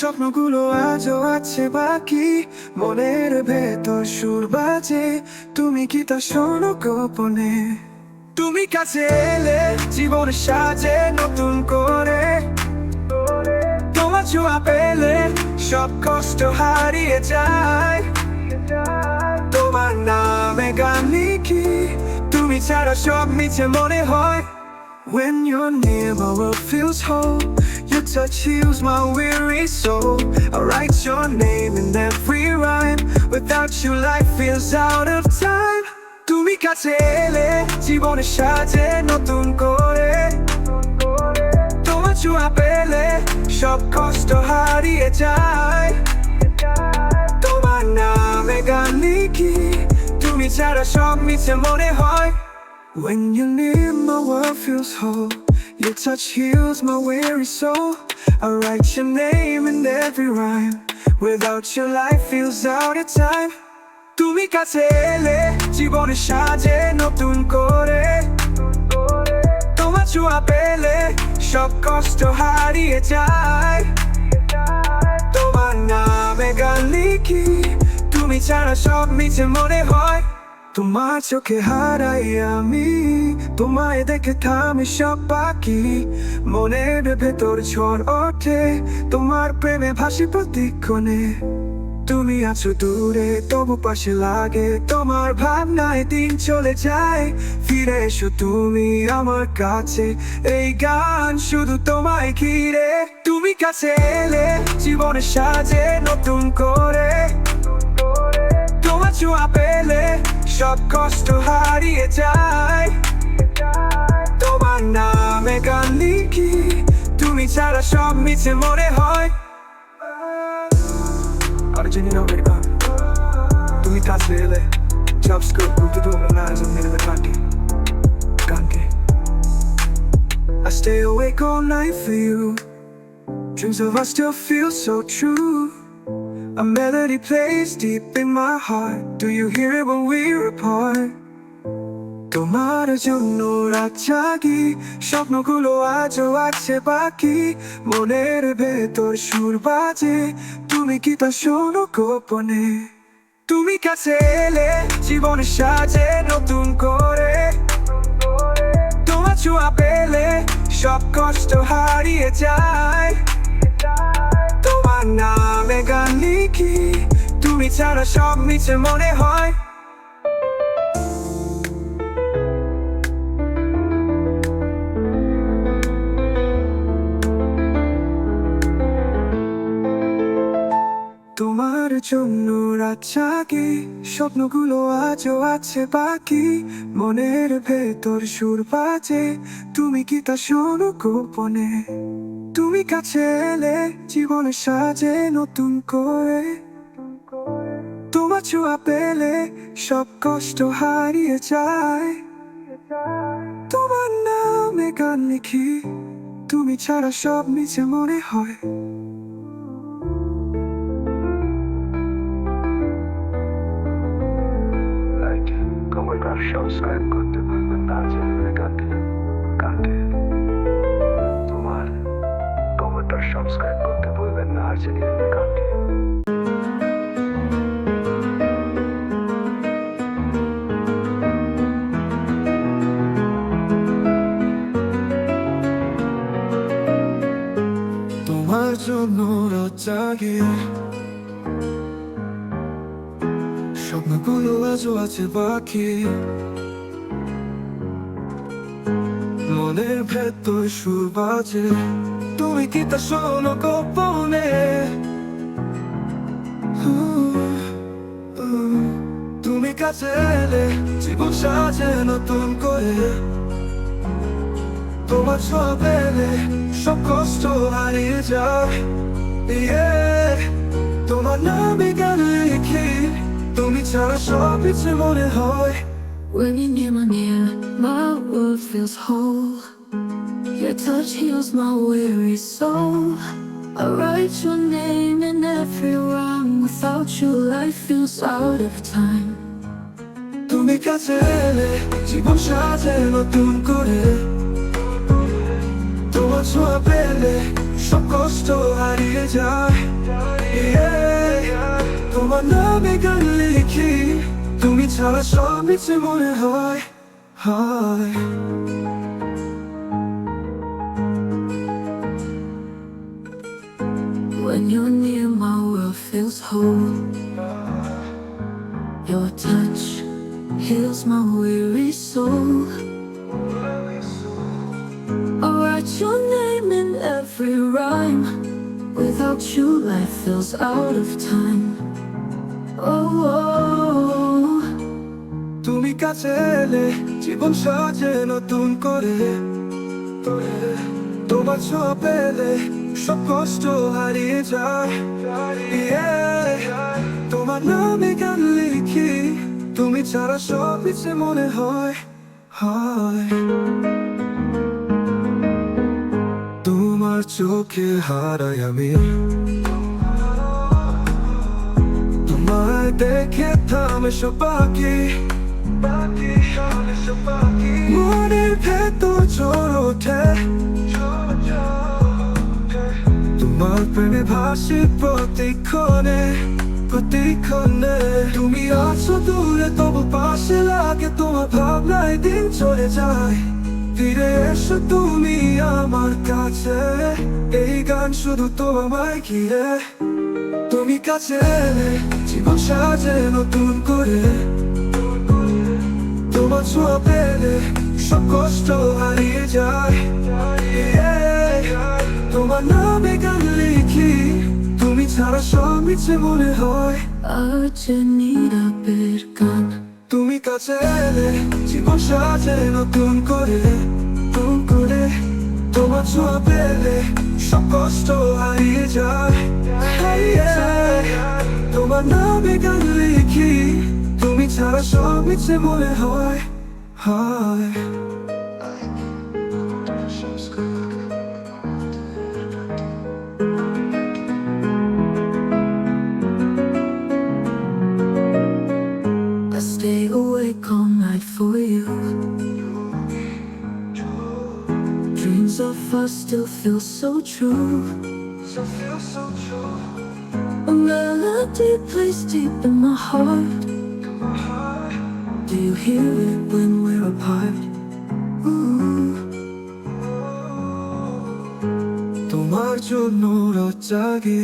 স্বপ্নগুলো আজও আছে বাকি, মনের ভেতর সুর বাজে, তুমি কি তা শোনো গোপনে? তুমি কাছে এলে জীবন সাজে নতুন করে, তোমার ছোঁয়া পেলে সব কষ্ট হারিয়ে যায়। তোমার নামে গান লিখি, তুমি ছাড়া সব মিছে মনে হয়। When you're near, my world feels whole. Your touch heals my weary soul. I write your name in every rhyme. Without you, life feels out of time. তুমি কাছে এলে জীবনে সাজে নতুন করে, তোমার ছোঁয়া পেলে সব কষ্ট হারিয়ে যায়। তোমার নামে গান লিখি, তুমি ছাড়া সব মিছে মনে হয়। When you're near, my world feels whole. Your touch heals my weary soul. I write your name in every rhyme. Without your life feels out of time. তুমি কাছে এলে জীবনে সাজে নতুন করে, তোমার ছোঁয়া পেলে সব কষ্ট হারিয়ে যায়। তোমার নামে গান লিখি, তুমি ছাড়া সব মিছে মনে হয়। তোমার চোখে হারাই আমি, তোমায় দেখে থামে সব বাকি, মনের ভেতর ঝড় ওঠে, তোমার প্রেমে ভাসি প্রতিক্ষণে। তুমি আছো দূরে তবু পাশে লাগে, তোমার ভাবনায় দিন চলে যায়। ফিরে এসো তুমি আমার কাছে, এই গান শুধু তোমায় ঘিরে। তুমি কাছে এলে জীবনে সাজে নতুন করে, তোমার ছোঁয়া পেলে সব কষ্ট হারিয়ে যায়। তোমার নামে গান লিখি, তুমি ছাড়া সব মিছে মনে হয়। আর জেনে নাও মেরে গান, তুমি কাছে এলে সব স্কোপ করতে তোমরা না মেরে গানটি গানকে। I stay awake all night for you, dreams of us still feel so true. A melody plays deep in my heart, do you hear it when we're apart? তোমার জন্য রাত জাগি, স্বপ্নগুলো আজও আছে বাকি, মনের ভেতর সুর বাজে, তুমি কি তা শোনো গোপনে? তুমি কাছে এলে জীবনে সাজে নতুন করে, তোমার ছোঁয়া পেলে সব কষ্ট হারিয়ে যায়। তোমার নামে গান লিখি, তুমি ছাড়া সব মিছে মনে হয়। তোমার জন্য রাত জাগি, স্বপ্নগুলো আজও আছে বাকি, মনের ভেতর সুর বাজে, তুমি কি তা শোনো গোপনে? তুমি কাছে এলে জীবনে সাজে নতুন করে, তোমার ছোঁয়া পেলে সব কষ্ট হারিয়ে যায়। তোমার নামে গান লিখি, তুমি ছাড়া সব মিছে মনে হয়। সংস্কার করতে পারবেন না জেনে গানকে গানকে। তোমার কমেন্টার সংস্কার করতে বলবেন না আর জেনে গানকে। তোমার জন্য রাত জাগি, স্বপ্নগুলো আজও আছে বাকি, মনের ভেতর সুর বাজে, তুমি কি তা শোনো গোপনে? তুমি কাছে এলে জীবন সাজে নতুন করে, তোমার ছোঁয়া পেলে সব কষ্ট হারিয়ে যায়। তোমার নামে গান লিখি, তুমি ছাড়া সব মিছে মনে হয়। When you're near, my world feels whole. Your touch heals my weary soul. I write your name in every rhyme. Without you, life feels out of time. তুমি কাছে এলে জীবন সাজে নতুন করে, তোমার ছোঁয়া পেলে সব কষ্ট হারিয়ে যায়। তোমার নামে গান লিখি, তুমি ছাড়া সব মিছে মনে হয়। When you're near, my world feels whole. Your touch heals my weary soul. I write your name in every rhyme. Without you, life feels out of time. Oh, তুমি কাছে এলে জীবন সাজে নতুন করে, তোমার ছোঁয়া পেলে সব কষ্ট হারিয়ে যায়। তোমার নামে গান লিখি, তুমি ছাড়া সব মিছে মনে হয়। তোমার চোখে হারাই আমি, তোমায় দেখে থামে সব বাকি। মনের ভেতর ঝড় ওঠে, তোমার প্রেমে ভাসি প্রতিক্ষণে। তুমি আছো দূরে তবু পাশে লাগে, তোমার ভাবনায় দিন চলে যায়। ফিরে এসো তুমি আমার কাছে, এই গান শুধু তোমায় ঘিরে। তুমি কাছে এলে জীবন সাজে নতুন করে, তোমার ছোঁয়া পেলে সব কষ্ট হারিয়ে যায়। তোমার নামে গান লিখি, তুমি ছাড়া সব মিছে মনে হয়। নীরবের গান। তুমি কাছে এলে জীবন সাজে নতুন করে, তোমার ছোঁয়া পেলে সব কষ্ট হারিয়ে যায়। তোমার নামে গান লিখি, তুমি ছাড়া সব মিছে মনে হয়। I stay awake all night for you. Dreams of us still feel so true. A melody plays deep in my heart. Do you hear it when we're apart? Ooh. তোমার জন্য রাত জাগে,